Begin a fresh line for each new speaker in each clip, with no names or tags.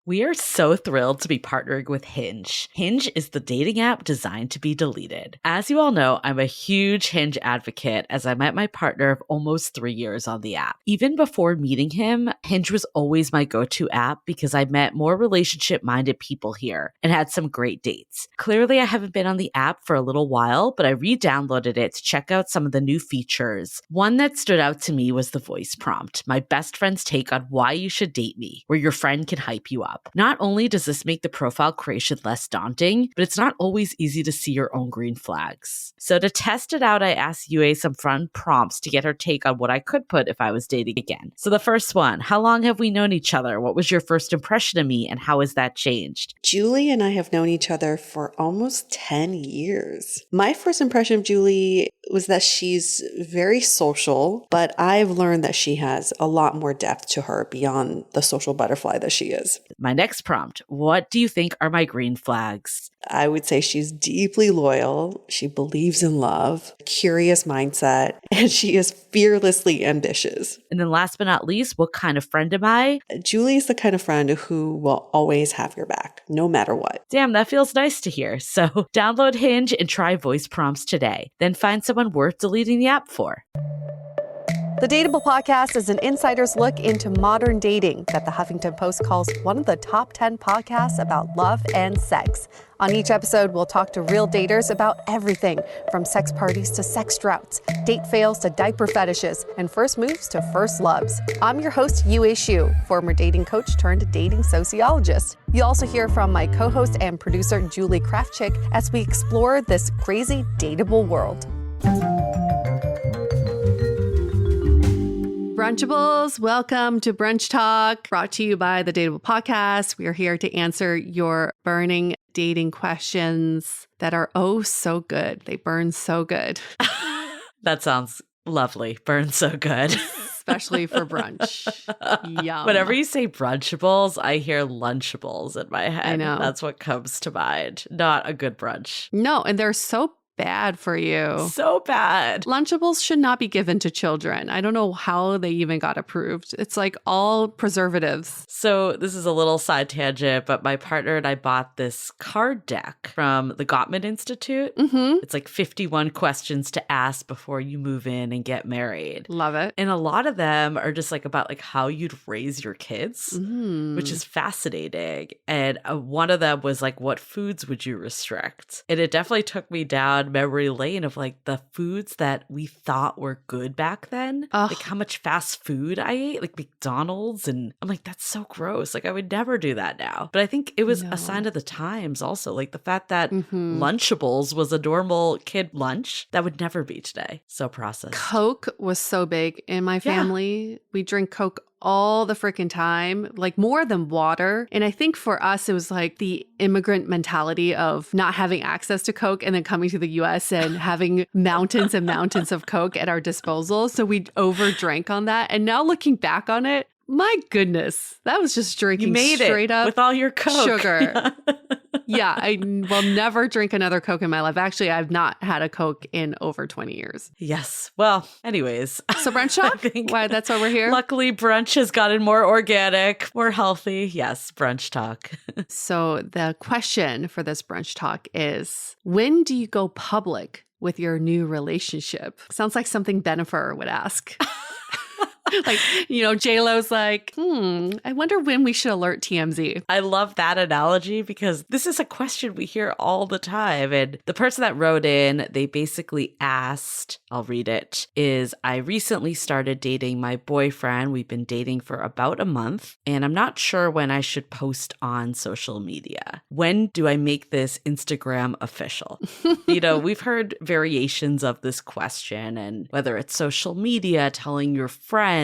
We are so thrilled to be partnering with Hinge. Hinge is the dating app designed to be deleted. As you all know, I'm a huge Hinge advocate as I met my partner of almost 3 years on the app. Even before meeting him, Hinge was always my go-to app because I met more relationship-minded people here and had some great dates. Clearly, I haven't been on the app for a little while, but I re-downloaded it to check out some of the new features. One that stood out to me was the voice prompt, my best friend's take on why you should date me, where your friend can hype you up. Not only does this make the profile creation less daunting, but it's not always easy to see your own green flags. So to test it out, I asked Yue some fun prompts to get her take on what I could put if I was dating again. So the first one, how long have we known each other? What was your first impression of me and how has that changed?
Julie and I have known each other for almost 10 years. My first impression of Julie was that she's very social, but I've learned that she has a lot more depth to her beyond the social butterfly that she is.
My next prompt, what do you think are my green flags?
I would say she's deeply loyal. She believes in love, curious mindset, and she is fearlessly ambitious.
And then last but not least, what kind of friend am I?
Julie is the kind of friend who will always have your back, no matter what.
Damn, that feels nice to hear. So download Hinge and try voice prompts today. Then find someone worth deleting the app for.
The Dateable podcast is an insider's look into modern dating that the Huffington Post calls one of the top 10 podcasts about love and sex. On each episode, we'll talk to real daters about everything from sex parties to sex droughts, date fails to diaper fetishes, and first moves to first loves. I'm your host, Yue Xu, former dating coach turned dating sociologist. You'll also hear from my co-host and producer, Julie Krafchick, as we explore this crazy dateable world. Brunchables, welcome to Brunch Talk, brought to you by the Dateable Podcast. We are here to answer your burning dating questions that are oh so good. They burn so good.
That sounds lovely. Burn so good.
Especially for brunch. Yum.
Whenever you say brunchables, I hear lunchables in my head.
I know.
That's what comes to mind. Not a good brunch.
No, and they're so bad for you.
So bad.
Lunchables should not be given to children. I don't know how they even got approved. It's like all preservatives.
So this is a little side tangent, but my partner and I bought this card deck from the Gottman Institute.
Mm-hmm.
It's like 51 questions to ask before you move in and get married.
Love it.
And a lot of them are just like about like how you'd raise your kids, which is fascinating. And one of them was like, what foods would you restrict? And it definitely took me down memory lane of like the foods that we thought were good back then.
Ugh.
Like how much fast food I ate, like McDonald's. And I'm like, that's so gross. Like I would never do that now. But I think it was a sign of the times also. Like the fact that Lunchables was a normal kid lunch that would never be today. So processed.
Coke was so big in my family. Yeah. We drink Coke all the freaking time, like more than water. And I think for us, it was like the immigrant mentality of not having access to Coke and then coming to the US and having mountains and mountains of Coke at our disposal. So we overdrank on that. And now looking back on it, my goodness, that was just drinking straight up
with all your Coke.
Sugar. Yeah, I will never drink another Coke in my life. Actually, I've not had a Coke in over 20 years.
Yes. Well, anyways.
So brunch talk? Why, that's why we're here?
Luckily, brunch has gotten more organic, more healthy. Yes, brunch talk.
So the question for this brunch talk is, when do you go public with your new relationship? Sounds like something Bennifer would ask. Like, you know, J-Lo's like, I wonder when we should alert TMZ.
I love that analogy because this is a question we hear all the time. And the person that wrote in, they basically asked, I'll read it, is I recently started dating my boyfriend. We've been dating for about a month, and I'm not sure when I should post on social media. When do I make this Instagram official? You know, we've heard variations of this question, and whether it's social media, telling your friends,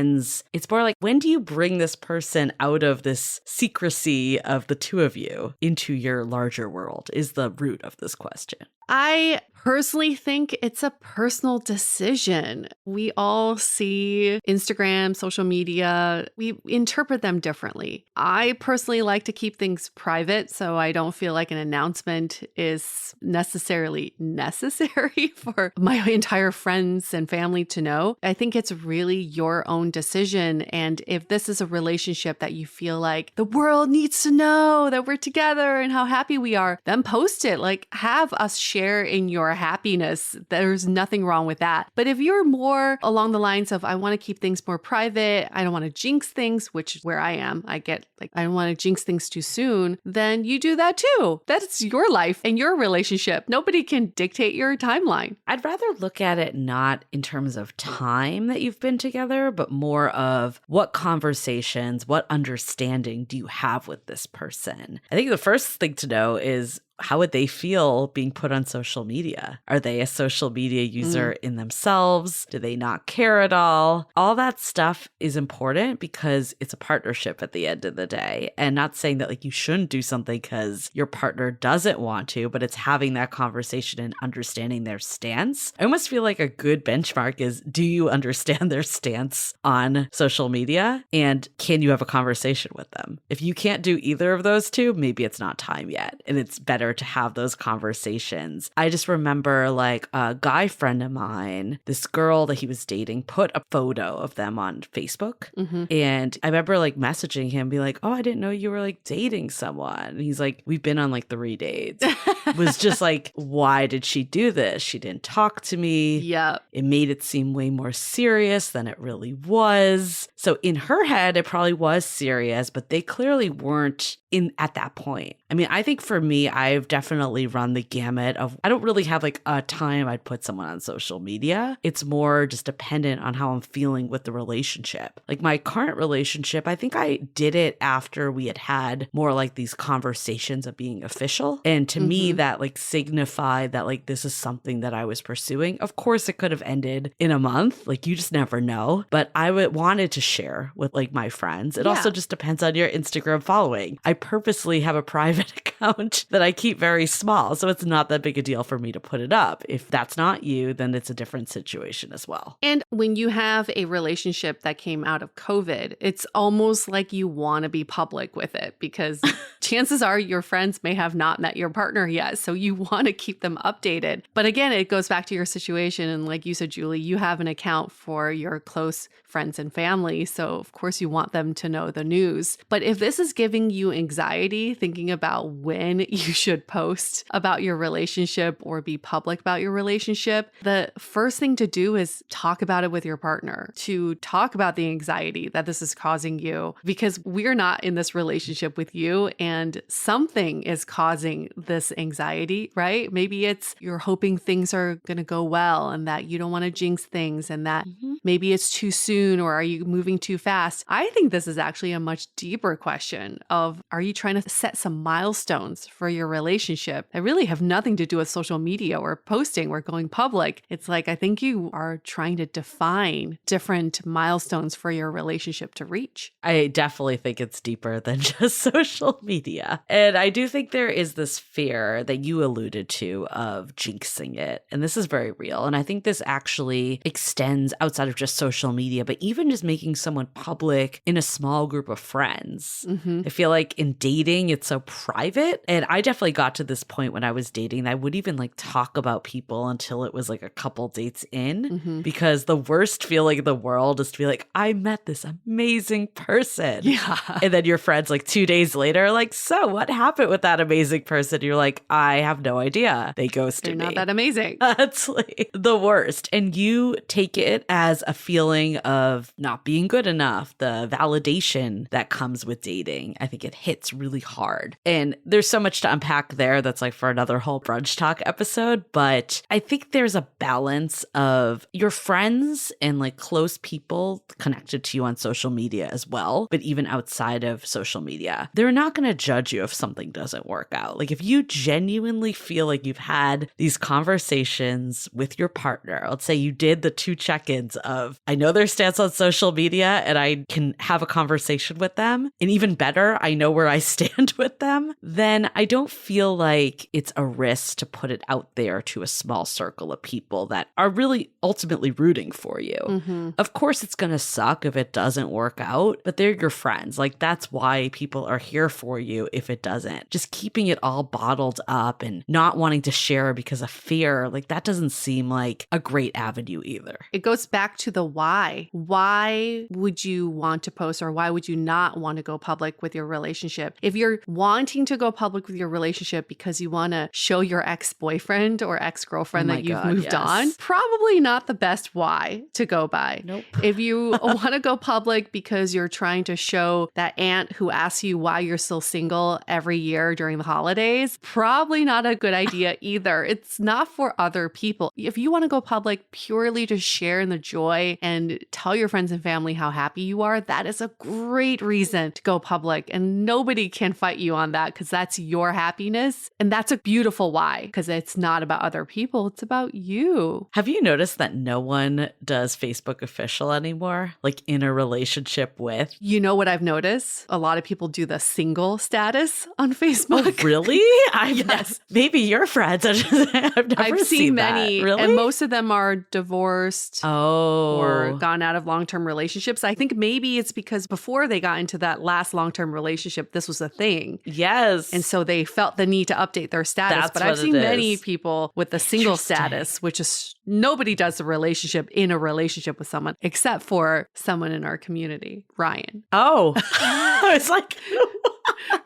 it's more like, when do you bring this person out of this secrecy of the two of you into your larger world is the root of this question.
I personally think it's a personal decision. We all see Instagram, social media, we interpret them differently. I personally like to keep things private, so I don't feel like an announcement is necessarily necessary for my entire friends and family to know. I think it's really your own decision. And if this is a relationship that you feel like the world needs to know that we're together and how happy we are, then post it. Like, have us share in your happiness. There's nothing wrong with that. But if you're more along the lines of, I want to keep things more private, I don't want to jinx things, which is where I am. I get like, I don't want to jinx things too soon, then you do that too. That's your life and your relationship. Nobody can dictate your timeline.
I'd rather look at it not in terms of time that you've been together, but more of what conversations, what understanding do you have with this person? I think the first thing to know is, how would they feel being put on social media? Are they a social media user in themselves? Do they not care at all? All that stuff is important because it's a partnership at the end of the day. And not saying that like you shouldn't do something because your partner doesn't want to, but it's having that conversation and understanding their stance. I almost feel like a good benchmark is, do you understand their stance on social media? And can you have a conversation with them? If you can't do either of those two, maybe it's not time yet. And it's better to have those conversations. I just remember like a guy friend of mine, this girl that he was dating put a photo of them on Facebook. And I remember like messaging him, be like, oh, I didn't know you were like dating someone. And he's like, we've been on like 3 dates. It was just like, why did she do this? She didn't talk to me.
Yeah.
It made it seem way more serious than it really was. So in her head, it probably was serious, but they clearly weren't in at that point. I mean, I think for me, I've definitely run the gamut of, I don't really have like a time I'd put someone on social media. It's more just dependent on how I'm feeling with the relationship. Like my current relationship, I think I did it after we had had more like these conversations of being official. And to me, that like signified that like this is something that I was pursuing. Of course, it could have ended in a month. Like you just never know. But I wanted to share with like my friends. It also just depends on your Instagram following. I purposely have a private account that I keep very small. So it's not that big a deal for me to put it up. If that's not you, then it's a different situation as well.
And when you have a relationship that came out of COVID, it's almost like you want to be public with it because chances are your friends may have not met your partner yet. So you want to keep them updated. But again, it goes back to your situation. And like you said, Julie, you have an account for your close friends and family. So of course you want them to know the news. But if this is giving you anxiety thinking about when you should post about your relationship or be public about your relationship, the first thing to do is talk about it with your partner, to talk about the anxiety that this is causing you, because we're not in this relationship with you and something is causing this anxiety, right? Maybe it's you're hoping things are going to go well and that you don't want to jinx things and that maybe it's too soon or are you moving too fast? I think this is actually a much deeper question of, are you trying to set some milestones for your relationship that really have nothing to do with social media or posting or going public? It's like, I think you are trying to define different milestones for your relationship to reach.
I definitely think it's deeper than just social media. And I do think there is this fear that you alluded to of jinxing it. And this is very real. And I think this actually extends outside of just social media, but even just making someone public in a small group of friends. I feel like in dating, it's so private. And I definitely got to this point when I was dating that I would even like talk about people until it was like a couple dates in, because the worst feeling in the world is to be like, I met this amazing person.
Yeah.
And then your friends like 2 days later are like, so what happened with that amazing person? You're like, I have no idea. They ghosted me.
They're not that amazing.
That's like the worst. And you take it as a feeling of not being good enough, the validation that comes with dating. I think it hits really hard. And there's so much to unpack there that's like for another whole brunch talk episode. But I think there's a balance of your friends and like close people connected to you on social media as well. But even outside of social media, they're not going to judge you if something doesn't work out. Like if you genuinely feel like you've had these conversations with your partner, let's say you did the 2 check-ins of, I know their stance on social media and I can have a conversation with them. And even better, I know where I stand with them. Then then I don't feel like it's a risk to put it out there to a small circle of people that are really ultimately rooting for you.
Mm-hmm.
Of course, it's going to suck if it doesn't work out, but they're your friends. Like, that's why people are here for you if it doesn't. Just keeping it all bottled up and not wanting to share because of fear, like, that doesn't seem like a great avenue either.
It goes back to the why. Why would you want to post, or why would you not want to go public with your relationship? If you're wanting to go public with your relationship because you want to show your ex-boyfriend or ex-girlfriend that you've moved on, probably not the best why to go by.
Nope.
If you want to go public because you're trying to show that aunt who asks you why you're still single every year during the holidays, probably not a good idea either. It's not for other people. If you want to go public purely to share in the joy and tell your friends and family how happy you are, that is a great reason to go public. And nobody can fight you on that because that's your happiness. And that's a beautiful why, because it's not about other people. It's about you.
Have you noticed that no one does Facebook official anymore? Like, in a relationship with?
You know what I've noticed? A lot of people do the single status on Facebook.
Oh, really?
Yes.
Maybe your friends. I've
seen many.
That. Really?
And most of them are divorced or gone out of long-term relationships. I think maybe it's because before they got into that last long-term relationship, this was a thing.
Yes.
And so they felt the need to update their status.
That's
but I've
what
seen
it
many
is.
people with the single status, which is nobody does a relationship in a relationship with someone except for someone in our community, Ryan.
Oh, it's like...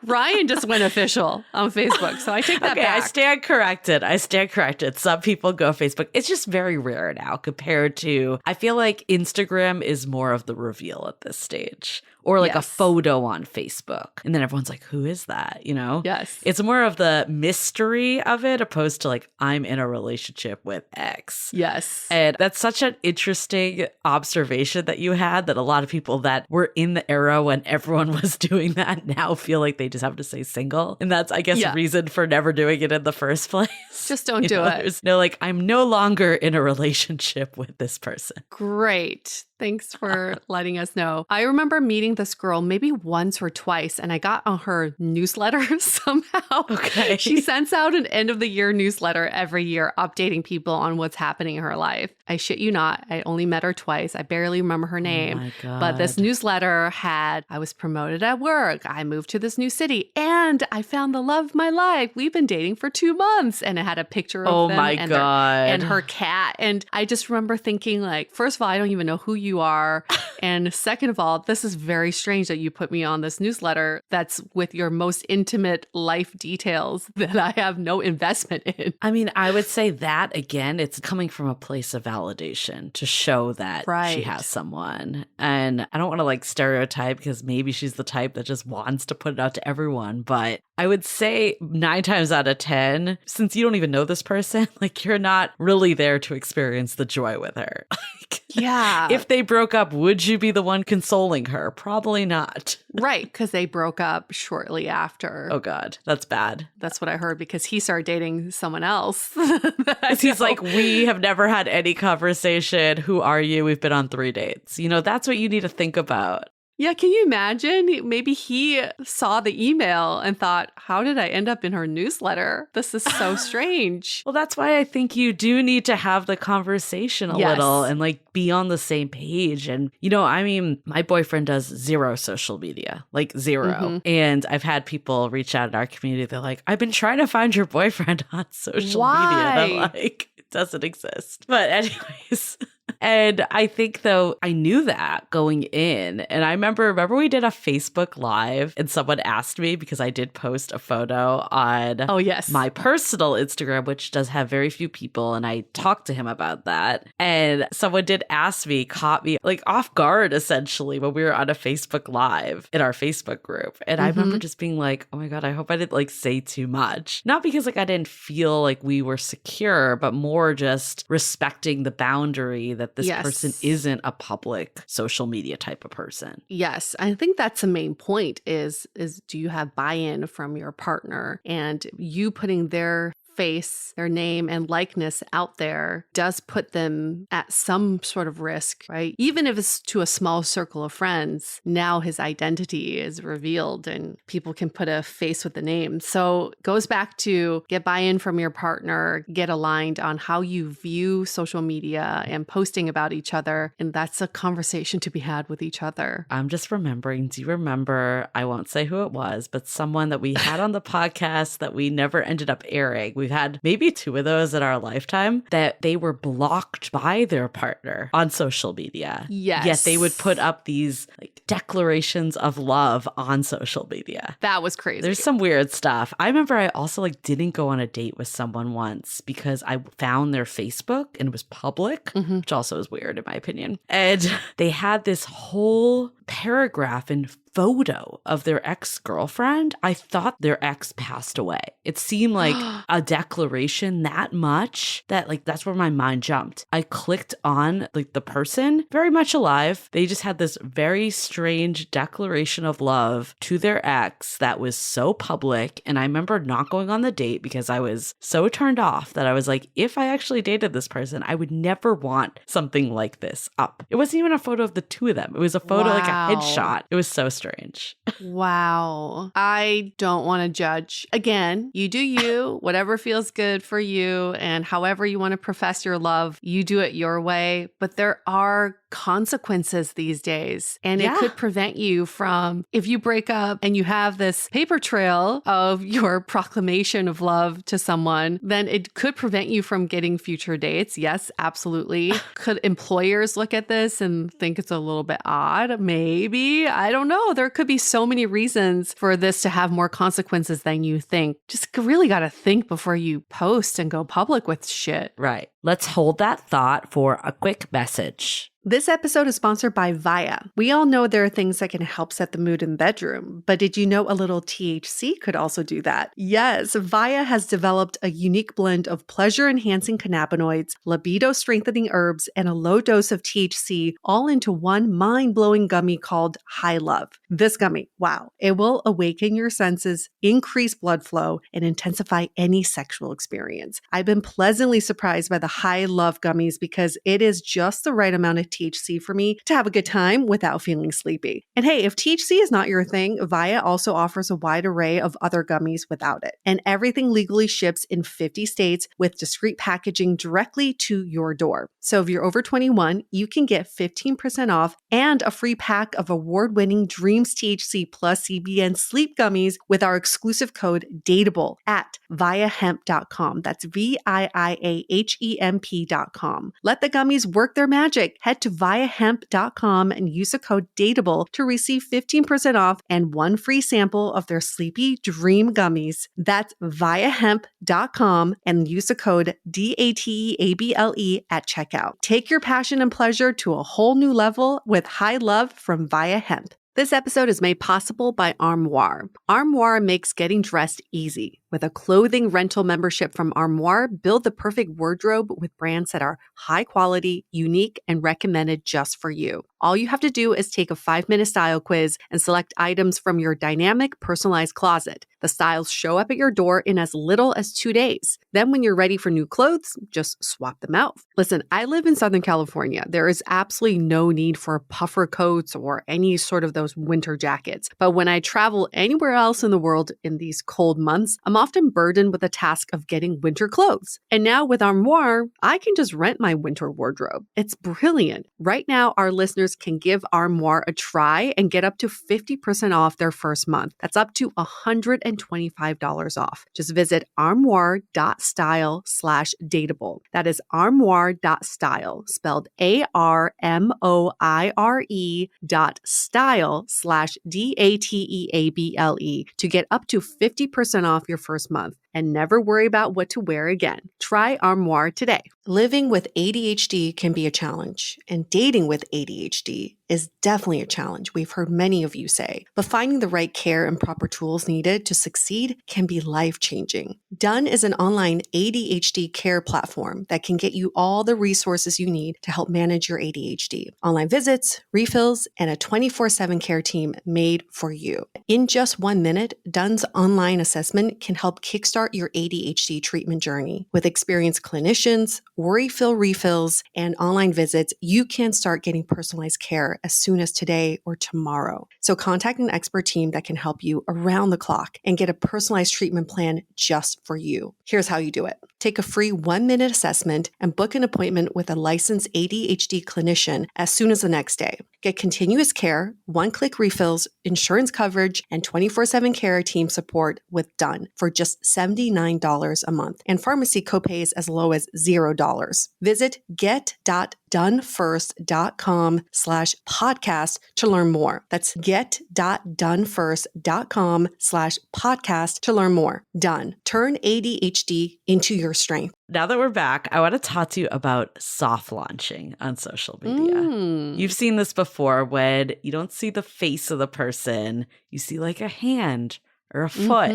Ryan just went official on Facebook. So I take that back.
I stand corrected. Some people go Facebook. It's just very rare now compared to, I feel like Instagram is more of the reveal at this stage. Or like a photo on Facebook. And then everyone's like, who is that? You know?
Yes.
It's more of the mystery of it opposed to like, I'm in a relationship with X.
Yes.
And that's such an interesting observation that you had, that a lot of people that were in the era when everyone was doing that now feel like they just have to say single. And that's, I guess, a reason for never doing it in the first place.
Just don't do it.
There's no like, I'm no longer in a relationship with this person.
Great. Thanks for letting us know. I remember meeting this girl maybe once or twice, and I got on her newsletter somehow.
Okay.
She sends out an end of the year newsletter every year, updating people on what's happening in her life. I shit you not. I only met her twice. I barely remember her name.
Oh my God.
But this newsletter had, I was promoted at work. I moved to this new city, and I found the love of my life. We've been dating for 2 months. And it had a picture of them and her cat. And I just remember thinking, like, first of all, I don't even know who you are. And second of all, this is very strange that you put me on this newsletter that's with your most intimate life details that I have no investment in.
I mean, I would say that again, it's coming from a place of validation to show that she has someone. And I don't want to like stereotype because maybe she's the type that just wants to put it out to everyone. But I would say 9 times out of 10, since you don't even know this person, like you're not really there to experience the joy with her.
Yeah.
If they broke up, would you be the one consoling her? Probably not.
Right, because they broke up shortly after.
Oh, God. That's bad.
That's what I heard, because he started dating someone else.
He's like, we have never had any conversation. Who are you? We've been on 3 dates. You know, that's what you need to think about.
Yeah, can you imagine? Maybe he saw the email and thought, how did I end up in her newsletter? This is so strange.
Well, that's why I think you do need to have the conversation a little and like be on the same page. And, you know, I mean, my boyfriend does 0 social media, like 0.
Mm-hmm.
And I've had people reach out in our community. They're like, I've been trying to find your boyfriend on social media. And I'm like, it doesn't exist. But anyways. And I think, though, I knew that going in. And I remember we did a Facebook Live and someone asked me, because I did post a photo on my personal Instagram, which does have very few people. And I talked to him about that. And someone did ask me, caught me like off guard, essentially, when we were on a Facebook Live in our Facebook group. And I remember just being like, oh my God, I hope I didn't like say too much. Not because like I didn't feel like we were secure, but more just respecting the boundary that this person isn't a public social media type of person.
Yes. I think that's the main point is do you have buy-in from your partner, and you putting their face, their name and likeness out there does put them at some sort of risk, right? Even if it's to a small circle of friends, now his identity is revealed and people can put a face with the name. So it goes back to get buy-in from your partner, get aligned on how you view social media and posting about each other. And that's a conversation to be had with each other.
I'm just remembering, do you remember, I won't say who it was, but someone that we had on the podcast that we never ended up airing. We've had maybe 2 of those in our lifetime that they were blocked by their partner on social media.
Yes.
Yet they would put up these like declarations of love on social media.
That was crazy.
There's some weird stuff. I remember I also like didn't go on a date with someone once because I found their Facebook and it was public, which also is weird in my opinion. And they had this whole paragraph and photo of their ex-girlfriend. I thought their ex passed away. It seemed like a declaration that much that like that's where my mind jumped. I clicked on like the person, very much alive. They just had this very strange declaration of love to their ex that was so public. And I remember not going on the date because I was so turned off that I was like, if I actually dated this person, I would never want something like this up. It wasn't even a photo of the 2 of them. It was a photo like a headshot. It was so strange.
Wow. I don't want to judge. Again, you do you, whatever feels good for you, and however you want to profess your love, you do it your way. But there are consequences these days, and it could prevent you from, if you break up and you have this paper trail of your proclamation of love to someone, then it could prevent you from getting future dates. Yes, absolutely. Could employers look at this and think it's a little bit odd? Maybe. I don't know. There could be so many reasons for this to have more consequences than you think. Just really got to think before you post and go public with shit.
Right. Let's hold that thought for a quick message.
This episode is sponsored by Via. We all know there are things that can help set the mood in the bedroom, but did you know a little THC could also do that? Yes, Via has developed a unique blend of pleasure-enhancing cannabinoids, libido-strengthening herbs, and a low dose of THC all into one mind-blowing gummy called High Love. This gummy, wow, it will awaken your senses, increase blood flow, and intensify any sexual experience. I've been pleasantly surprised by the High Love gummies because it is just the right amount of THC for me to have a good time without feeling sleepy. And hey, if THC is not your thing, Via also offers a wide array of other gummies without it. And everything legally ships in 50 states with discreet packaging directly to your door. So if you're over 21, you can get 15% off and a free pack of award-winning Dreams THC plus CBN sleep gummies with our exclusive code DATEABLE at viahemp.com. That's VIIAHEMP.com. Let the gummies work their magic. Head to viahemp.com and use the code DATEABLE to receive 15% off and one free sample of their Sleepy Dream gummies. That's viahemp.com and use the code DATEABLE at checkout. Take your passion and pleasure to a whole new level with High Love from Via Hemp. This episode is made possible by Armoire. Armoire makes getting dressed easy. With a clothing rental membership from Armoire, build the perfect wardrobe with brands that are high quality, unique, and recommended just for you. All you have to do is take a 5-minute style quiz and select items from your dynamic, personalized closet. The styles show up at your door in as little as 2 days. Then when you're ready for new clothes, just swap them out. Listen, I live in Southern California. There is absolutely no need for puffer coats or any sort of those winter jackets. But when I travel anywhere else in the world in these cold months, I'm often burdened with the task of getting winter clothes. And now with Armoire, I can just rent my winter wardrobe. It's brilliant. Right now, our listeners can give Armoire a try and get up to 50% off their first month. That's up to $125 off. Just visit armoire.style/dateable. That is armoire.style, spelled ARMOIRE.style/DATEABLE to get up to 50% off your first month and never worry about what to wear again. Try Armoire today.
Living with ADHD can be a challenge, and dating with ADHD is definitely a challenge, we've heard many of you say. But finding the right care and proper tools needed to succeed can be life-changing. Done is an online ADHD care platform that can get you all the resources you need to help manage your ADHD. Online visits, refills, and a 24/7 care team made for you. In just 1 minute, Done's online assessment can help kickstart your ADHD treatment journey. With experienced clinicians, worry-fill refills, and online visits, you can start getting personalized care as soon as today or tomorrow. So contact an expert team that can help you around the clock and get a personalized treatment plan just for you. Here's how you do it. Take a free 1-minute assessment and book an appointment with a licensed ADHD clinician as soon as the next day. Get continuous care, one-click refills, insurance coverage, and 24/7 care team support with Done for just $79 a month, and pharmacy copays as low as $0. Visit get.donefirst.com/podcast to learn more. That's get.donefirst.com/podcast to learn more. Done. Turn ADHD into your strength.
Now that we're back, I want to talk to you about soft launching on social media. You've seen this before when you don't see the face of the person, you see like a hand or a foot.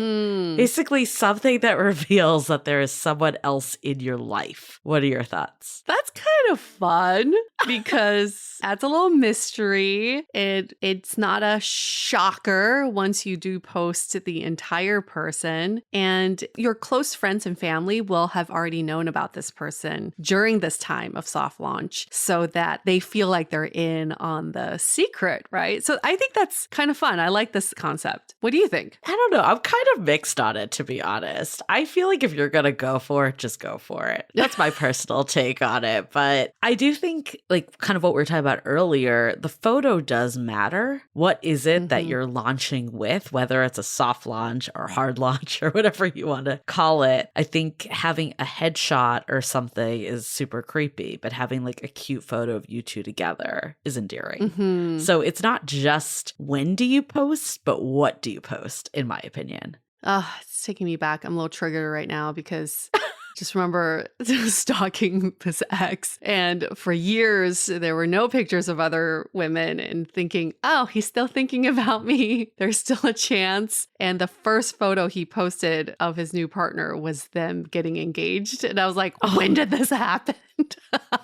Basically something that reveals that there is someone else in your life. What are your thoughts?
That's kind of fun because adds a little mystery. It's not a shocker once you do post the entire person, and your close friends and family will have already known about this person during this time of soft launch so that they feel like they're in on the secret, right? So I think that's kind of fun. I like this concept. What do you think?
I don't know. I'm kind of mixed on it, to be honest. I feel like if you're going to go for it, just go for it. That's my personal take on it. But I do think, like, kind of what we were talking about earlier, the photo does matter. What is it that you're launching with, whether it's a soft launch or hard launch or whatever you want to call it? I think having a headshot or something is super creepy, but having like a cute photo of you two together is endearing. So it's not just when do you post, but what do you post, in my opinion.
It's taking me back. I'm a little triggered right now because just remember stalking this ex. And for years, there were no pictures of other women and thinking, oh, he's still thinking about me. There's still a chance. And the first photo he posted of his new partner was them getting engaged. And I was like, when did this happen?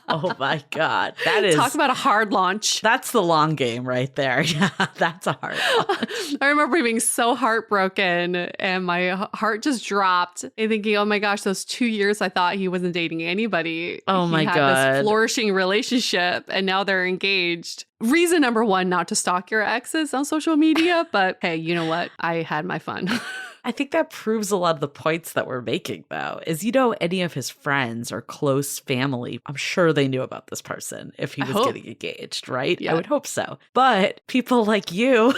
Oh my God. That is.
Talk about a hard launch.
That's the long game right there. Yeah, that's a hard launch.
I remember being so heartbroken and my heart just dropped and thinking, oh my gosh, those 2 years I thought he wasn't dating anybody.
Oh my
He had
God.
this flourishing relationship and now they're engaged. Reason number one, not to stalk your exes on social media. But hey, you know what? I had my fun.
I think that proves a lot of the points that we're making, though, is, you know, any of his friends or close family, I'm sure they knew about this person if he was getting engaged, right?
Yeah.
I would hope so. But people like you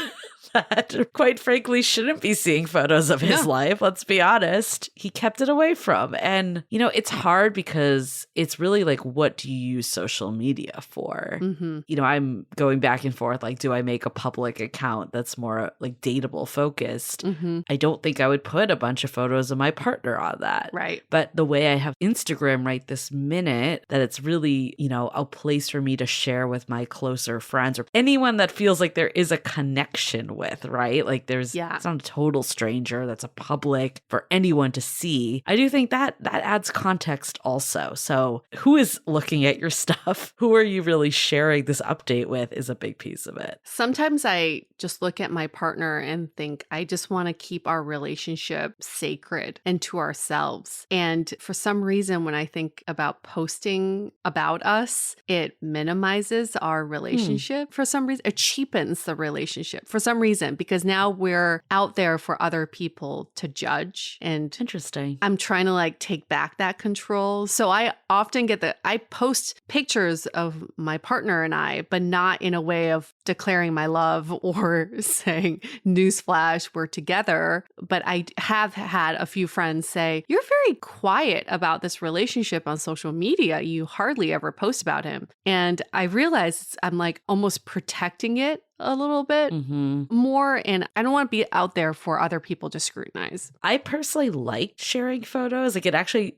that quite frankly shouldn't be seeing photos of his life, let's be honest, he kept it away from. And, you know, it's hard because it's really like, what do you use social media for? You know, I'm going back and forth, like, do I make a public account that's more like dateable focused? I don't think I would put a bunch of photos of my partner on that.
Right.
But the way I have Instagram right this minute, that it's really, you know, a place for me to share with my closer friends or anyone that feels like there is a connection with, right? Like there's, it's not a total stranger, that's a public for anyone to see. I do think that adds context also. So who is looking at your stuff? Who are you really sharing this update with is a big piece of it.
Sometimes I just look at my partner and think, I just want to keep our relationship sacred and to ourselves. And for some reason, when I think about posting about us, it minimizes our relationship. For some reason, it cheapens the relationship for some reason, because now we're out there for other people to judge. And
interesting.
I'm trying to like take back that control. So I often I post pictures of my partner and I, but not in a way of declaring my love or saying, newsflash, we're together. But I have had a few friends say, you're very quiet about this relationship on social media. You hardly ever post about him. And I realized I'm like almost protecting it a little bit more. And I don't want to be out there for other people to scrutinize.
I personally like sharing photos. Like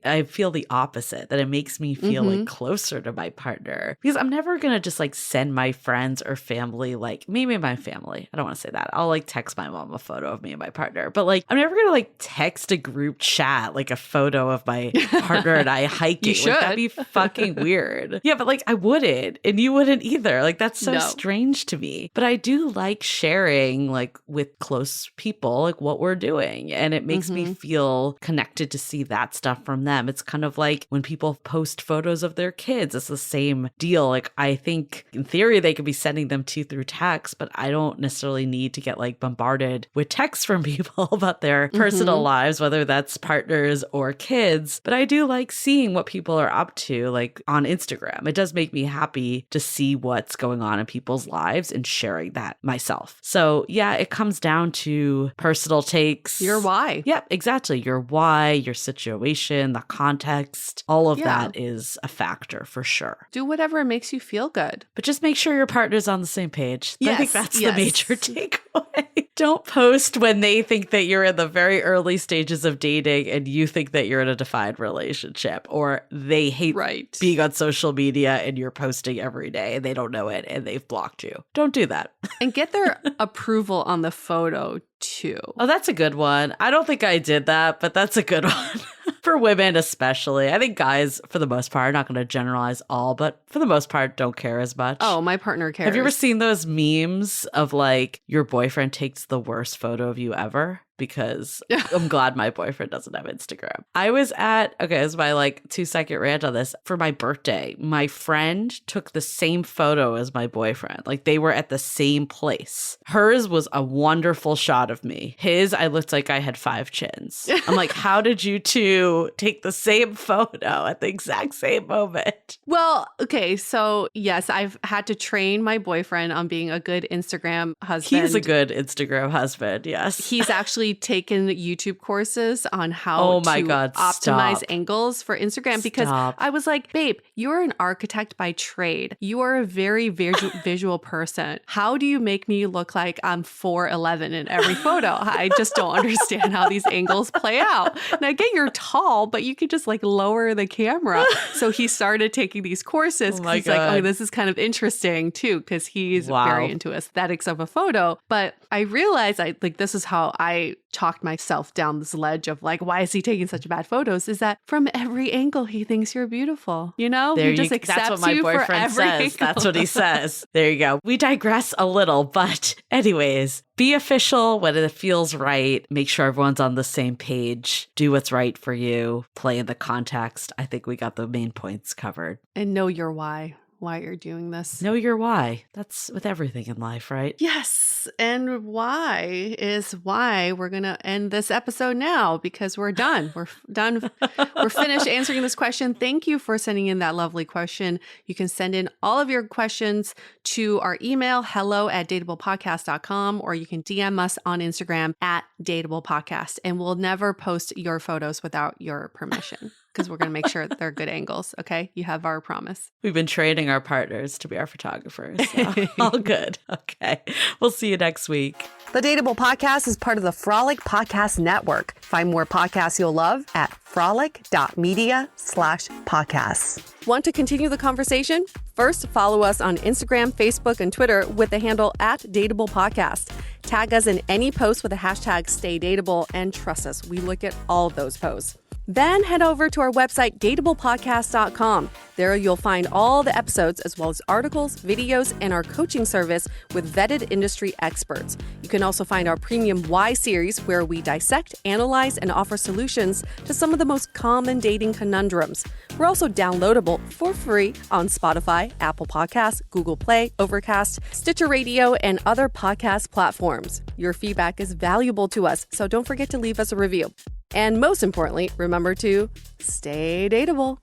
I feel the opposite, that it makes me feel like closer to my partner, because I'm never going to just like send my friends or family, like maybe my family. I don't want to say that. I'll like text my mom a photo of me and my partner, but like I'm never going to like text a group chat like a photo of my partner and I hiking.
You should.
Like, that'd be fucking weird. Yeah, but like I wouldn't, and you wouldn't either. Like that's so strange to me. But I do like sharing like with close people like what we're doing, and it makes me feel connected to see that stuff from them. It's kind of like when people post photos of their kids, it's the same deal. Like I think in theory they could be sending them to you through text, but I don't necessarily need to get like bombarded with texts from people about their personal lives, whether that's partners or kids. But I do like seeing what people are up to, like on Instagram. It does make me happy to see what's going on in people's lives and sharing that myself. So yeah, it comes down to personal takes.
Your why.
Yep, exactly. Your why, your situation, the context, all of that is a factor for sure.
Do whatever makes you feel good.
But just make sure your partner's on the same page.
Yes,
I think that's the major takeaway. Don't post when they think that you're in the very early stages of dating and you think that you're in a defined relationship, or they hate being on social media and you're posting every day and they don't know it and they've blocked you. Don't do that.
And get their approval on the photo too.
Oh, that's a good one. I don't think I did that, but that's a good one. For women especially. I think guys, for the most part, not going to generalize all, but for the most part, don't care as much.
Oh, my partner cares.
Have you ever seen those memes of like your boyfriend takes the worst photo of you ever? Because I'm glad my boyfriend doesn't have Instagram. I was this is my like 2-second rant on this. For my birthday, my friend took the same photo as my boyfriend. Like they were at the same place. Hers was a wonderful shot of me. His, I looked like I had 5 chins. I'm like, how did you two take the same photo at the exact same moment?
Well, okay. So yes, I've had to train my boyfriend on being a good Instagram husband.
He's a good Instagram husband. Yes.
He's actually taken YouTube courses on how optimize angles for Instagram, because I was like, babe, you're an architect by trade. You are a very visual person. How do you make me look like I'm 4'11" in every photo? I just don't understand how these angles play out. And I get you're tall, but you could just like lower the camera. So he started taking these courses. He's like, oh, this is kind of interesting too, because he's very into aesthetics of a photo. But I realized this is how I talked myself down this ledge of like, why is he taking such bad photos? Is that from every angle he thinks you're beautiful? You know, he just accepts
that's what my boyfriend says.
Angle.
That's what he says. There you go. We digress a little, but anyways, be official when it feels right. Make sure everyone's on the same page. Do what's right for you. Play in the context. I think we got the main points covered.
And know your why you're doing this.
Know your why. That's with everything in life, right?
Yes. And why is why we're going to end this episode now, because we're done. We're done. We're finished answering this question. Thank you for sending in that lovely question. You can send in all of your questions to our email, hello@dateablepodcast.com, or you can DM us on Instagram @dateablepodcast. And we'll never post your photos without your permission, because we're going to make sure that they're good angles. Okay. You have our promise.
We've been training our partners to be our photographers. So all good. Okay. We'll see you next week.
The Dateable Podcast is part of the Frolic Podcast Network. Find more podcasts you'll love at frolic.media/podcasts. Want to continue the conversation? First, follow us on Instagram, Facebook, and Twitter with the handle @Dateable Podcast. Tag us in any post with the hashtag #StayDateable, and trust us, we look at all of those posts. Then head over to our website, dateablepodcast.com. There you'll find all the episodes, as well as articles, videos, and our coaching service with vetted industry experts. You can also find our premium Why series, where we dissect, analyze, and offer solutions to some of the most common dating conundrums. We're also downloadable for free on Spotify, Apple Podcasts, Google Play, Overcast, Stitcher Radio, and other podcast platforms. Your feedback is valuable to us, so don't forget to leave us a review. And most importantly, remember to stay dateable.